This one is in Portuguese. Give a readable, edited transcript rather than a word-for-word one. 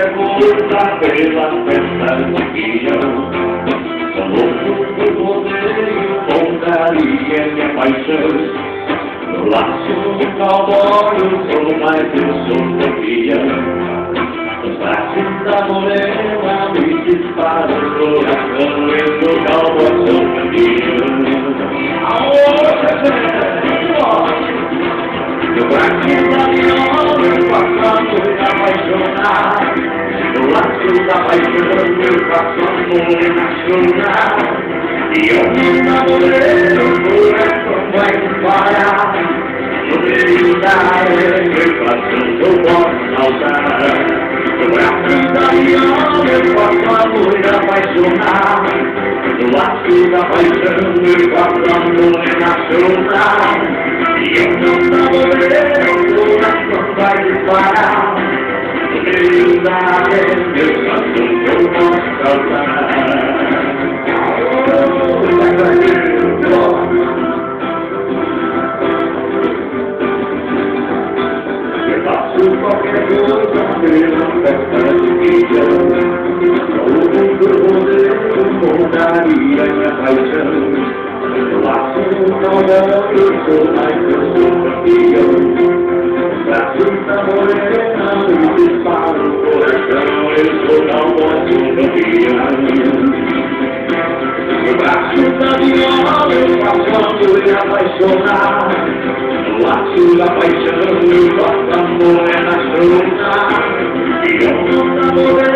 Curta pela festa do guião, sou louco por poder, pontaria e a paixão. No laço do cowboy, eu sou mais eu sou campeão. Os braços da morena me disparam o coração, eu sou cowboy, sou campeão. No braço da viola, eu faço amor apaixonar. No laço da paixão, eu faço amor nacional. E eu não namorei, o coração vai disparar. No meio da areia, eu faço eu posso saltar. No braço da viola, eu faço amor apaixonar. No laço da paixão, eu faço amor nacional. E eu não namorei, o coração vai disparar. No meio da areia, eu faço eu posso saltar. Eu faço qualquer coisa pela festa do guião. Sou louco por poder, pontaria e a paixão. No laço do cowboy, eu sou mais eu sou campeão. Braços da morena me disparam o coração, eu sou cowboy, sou campeão. No braço da viola eu faço amor apaixonar. No laço da paixão eu faço amor nacional. E eu não namorei.